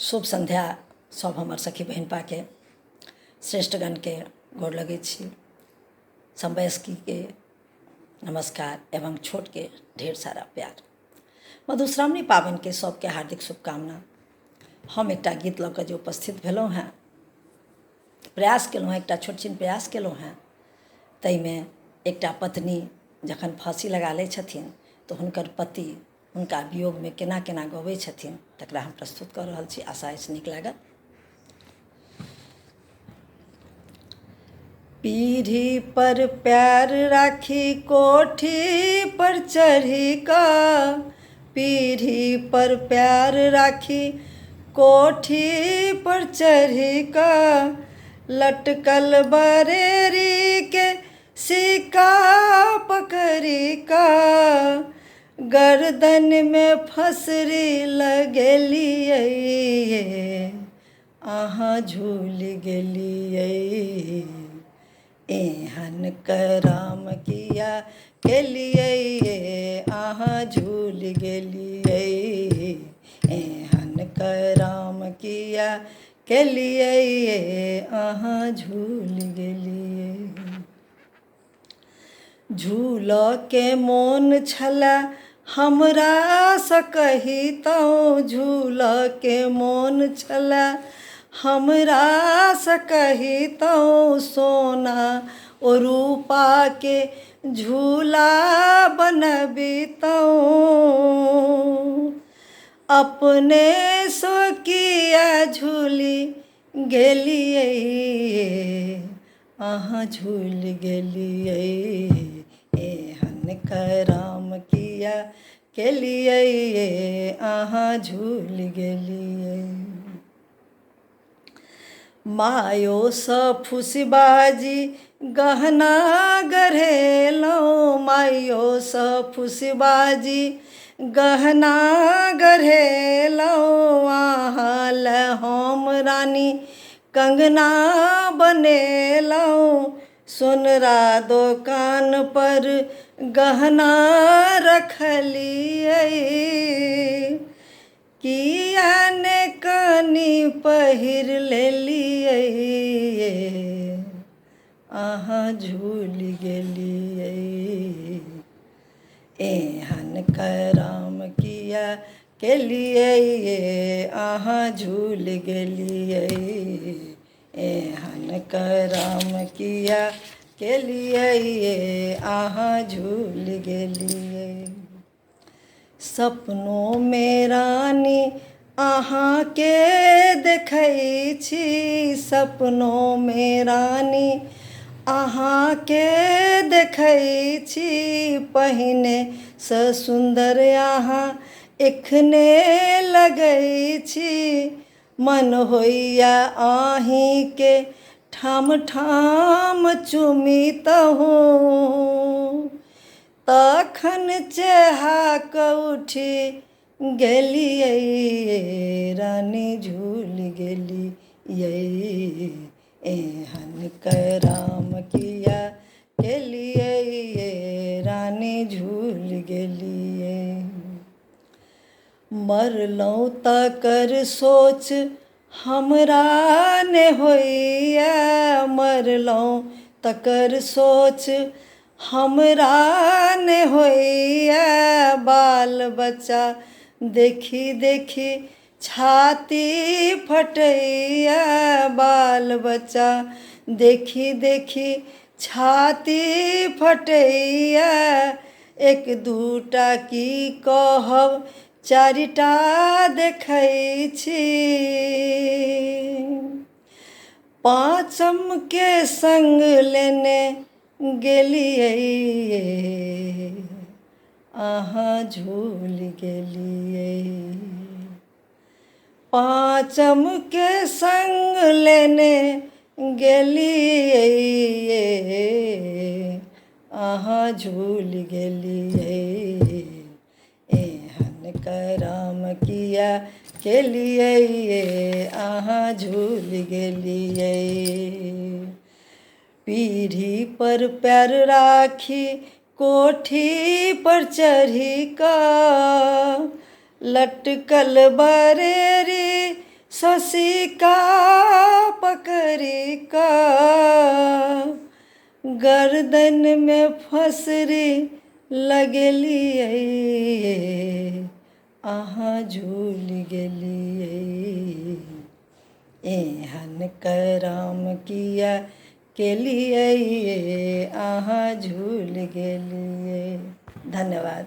शुभ संध्या सब हमार सखी बहन पाके श्रेष्ठगण के गोड़ लगे छी। समवयस्की के नमस्कार एवं छोट के ढेर सारा प्यार। मधुश्रावणी पाबनि के सबके हार्दिक शुभकामना। हम एक गीत लऽ कऽ जे उपस्थित भेलहुँ हैं, प्रयास केलहुँ हैं, एक छोट छीन प्रयास केलहुँ हैं। ताहिमे एक पत्नी जखन फांसी लगा लै छथिन तऽ हुनकर पति हुनका वियोग में केना केना गबै छथिन तकरा हम प्रस्तुत कऽ रहल छी। आशा अछि नीक लागत। पीढ़ी पर प्यार राखी कोठी पर चढ़ी का, पीढ़ी पर प्यार राखी कोठी पर चढ़ी का, लटकल बरेरी के सिक्का पकड़ी का, गर्दन में फसरी लगेलिए अहाँ झूल गेलिए, एहन करम किया केलिए अहाँ झूल गेलिए, एहन करम किया केलिए अहाँ झूल गेलिए। झूल के मोन छला हमरा सँ कहितौं, झूल के मोन छला हमरा सँ कहितौं, सोना ओ रूपा के झूला बनबितौं, अपने सो किया झूली गेलिए अहाँ झूल गेलिए, एहन करम किया केलिए अहाँ झूल गेलिए। मायो सँ फुसबाजी गहना गढ़ेलौं, मायो सँ फुसबाजी गहना गढ़ेलौं, अहाँ ले हम रानी कंगना बनेलौं, सोनरा दोकान पर गहना रखलिए, किया ने कनी पहिर लेलिए अहाँ झूल गेलिए, एहन करम किया केलिए अहाँ झूल गेलिए, एहन करम किया केलिए अहाँ झूल गेलिए। सपनों में रानी अहाँ के देखै छी, सपनों में रानी अहाँ के देखै छी, पहिने सँ सुन्दर अहाँ एखने लगै छी, मन होइया आही के ठाम ठाम चुमितहु, तखन चेहाक उठि गेलिए रानी झूल गेलिए, एहन करम किया केलिए रानी झूल गेलिए। मरलौं तकर सोच हमरा ने होइया, मरलौं तकर सोच हमरा ने होइया, बाल बच्चा देखी देखी छाती फटैया, बाल बच्चा देखी देखी छाती फटैया, एक दूटा की कहब चारिटा देखै छी, पाँचम के संग लेने गेलिए अहाँ झूल गेलिए, पाँचम के संग लेने गेलिए अहाँ झूल गेलिए, एहन करम किया केलिए अहाँ झूल गेलिए। पीढ़ी पर पैर राखी कोठी पर चढ़ी का, लटकल बरेरी शशिका पकड़ का गर्दन में फसरी लगलिए अहाँ झूल गेलिए एहन करम किया केलिए अहाँ झूल गेलिए। धन्यवाद।